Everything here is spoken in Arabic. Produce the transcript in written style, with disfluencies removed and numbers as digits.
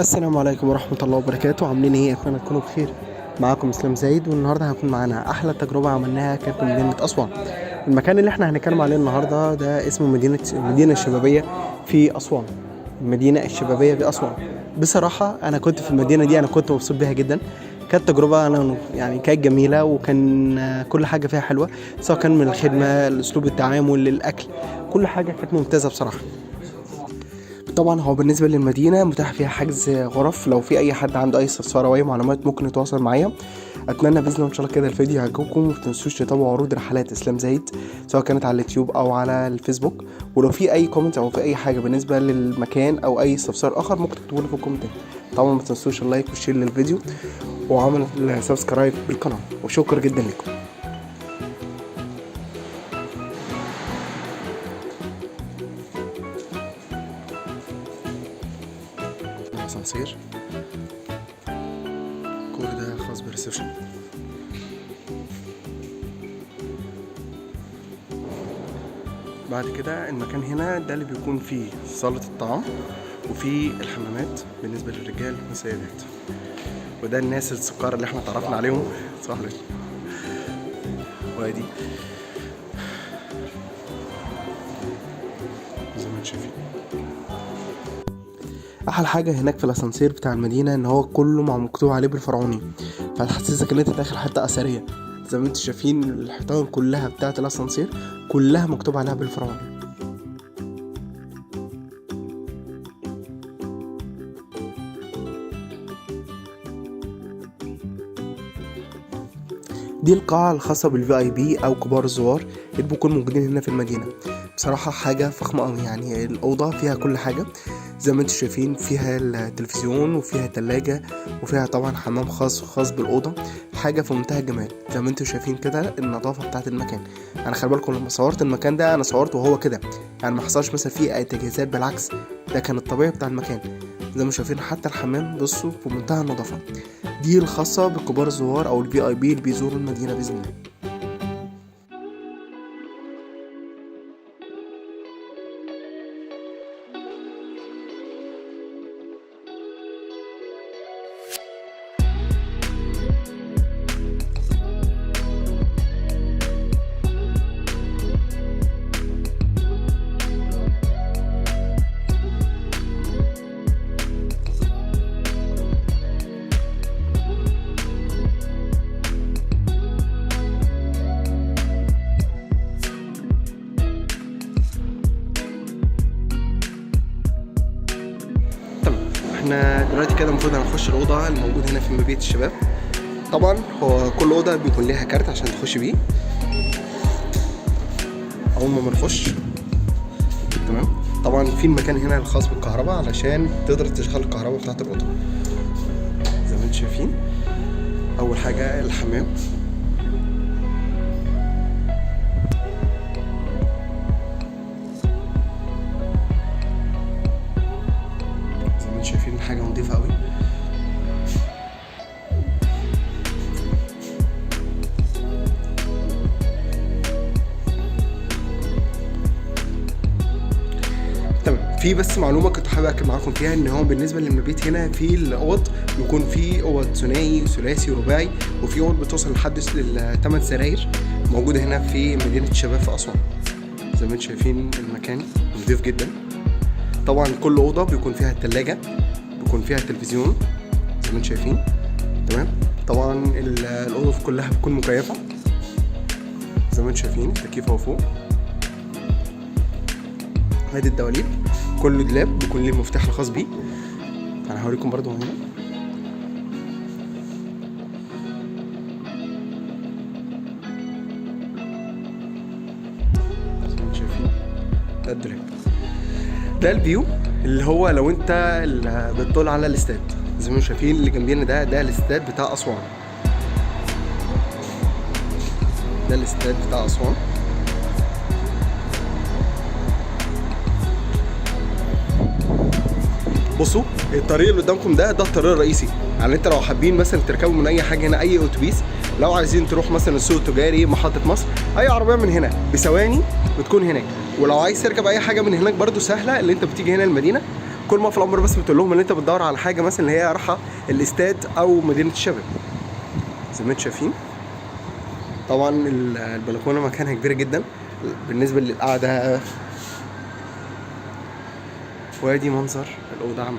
السلام عليكم ورحمة الله وبركاته. عاملين ايه؟ اتمنى تكونوا بخير. معاكم اسلام زايد، والنهارده هيكون معانا احلى تجربة عملناها كانت في مدينة اسوان. المكان اللي احنا هنتكلم عليه النهارده ده اسمه المدينة الشبابية في اسوان. المدينة الشبابية في اسوان. بصراحة انا كنت في المدينة دي، انا كنت مبسوط بيها جدا. كانت تجربة انا يعني كانت جميلة، وكان كل حاجة فيها حلوة، سواء كان من الخدمة، الاسلوب التعامل، الاكل، كل حاجة كانت ممتازة بصراحة. طبعا هو بالنسبه للمدينه متاح فيها حجز غرف، لو في اي حد عنده اي استفسار او اي معلومات ممكن يتواصل معايا. اتمنى باذن الله ان شاء الله كده الفيديو يعجبكم، وما تنسوش تتابعوا عروض رحلات اسلام زايد سواء كانت على اليوتيوب او على الفيسبوك. ولو في اي كومنت او في اي حاجه بالنسبه للمكان او اي استفسار اخر ممكن تكتبوا لي في الكومنتات. طبعا ما تنسوش اللايك والشير للفيديو وعمل السبسكرايب بالقناه، وشكرا جدا لكم. اسانسير كل ده خاص بالريسبشن. بعد كده المكان هنا ده اللي بيكون فيه صالة الطعام وفيه الحمامات بالنسبة للرجال والسيدات، وده الناس السكر اللي احنا اتعرفنا عليهم صح ليه. وادي زي ما انتم شايفين احلى حاجه هناك في الاسانسير بتاع المدينه ان هو كله مكتوب عليه بالفرعوني، فهتحسسك ان انت داخل حته اثريه. زي ما انتم شايفين الحيطان كلها بتاعه الاسانسير كلها مكتوب عليها بالفرعوني. دي القاعة الخاصة بالفي اي بي او كبار الزوار اللي بيكونوا موجودين هنا في المدينة. بصراحة حاجة فخمة قوي، يعني الأوضة فيها كل حاجة زي ما انتم شايفين، فيها التلفزيون وفيها تلاجة وفيها طبعا حمام خاص بالأوضة. حاجة في منتهى الجمال زي ما انتم شايفين كده، النظافة بتاعت المكان. انا خلي بالكم لما صورت المكان ده انا صورته وهو كده، يعني ما حصلش مثلا فيه اي تجهيزات، بالعكس ده كان الطبيعي بتاع المكان. زي ما شايفين حتى الحمام بصوا في منتهى النظافة. دي الخاصة بكبار الزوار او الفي اي بي اللي بيزوروا المدينة بإذن الله. احنا دلوقتي كده المفروض هنخش الاوضه الموجود هنا في مبيت الشباب. طبعا هو كل اوضه بيكون ليها كارت عشان تخش بيه اول ما بنخش. تمام. طبعا في المكان هنا الخاص بالكهرباء علشان تقدر تشغل الكهرباء بتاعت الاوضه. زي ما انتم شايفين اول حاجه الحمام. شايفين حاجة نضيفة قوي. تمام. في بس معلومة كنت حابب أكد معاكم فيها، إن هو بالنسبة للمبيت هنا في الأوض بيكون في أوض ثنائي وثلاثي ورباعي، وفي أوض بتوصل لحد 8 سراير موجودة هنا في مدينة الشباب في أسوان. زي ما انتم شايفين المكان نضيف جدا. طبعا كل أوضة بيكون فيها التلاجة، بيكون فيها التلفزيون زي ما انتم شايفين. تمام. طبعا الاوضه كلها بتكون مكيفه زي ما انتم شايفين، التكييف اهو فوق. ادي الدواليب، كل دولاب بيكون ليه المفتاح الخاص بيه. انا هوريكم برضو هنا. زي ما انتم شايفين ده الدولاب، ده الفيو اللي هو لو انت بتطل على الاستاد. زي ما شايفين اللي جنبينا ده الاستاد بتاع اسوان. ده الاستاد بتاع اسوان. بصوا الطريق اللي قدامكم ده الطريق الرئيسي، يعني انت لو حابين مثلا تركبوا من اي حاجه هنا، اي اتوبيس، لو عايزين تروح مثلا السوق التجاري، محطه مصر، اي عربيه من هنا بثواني بتكون هناك. ولو عايز تركب اي حاجه من هناك برضو سهله، اللي انت بتيجي هنا المدينه كل ما في الامر بس بتقول لهم ان انت بتدور على حاجه مثلا اللي هي رايحه الاستاد او مدينه الشباب. زي ما انتم شايفين طبعا البلكونه مكانها كبيره جدا بالنسبه للقعده، وادي منظر الاوضه عامه.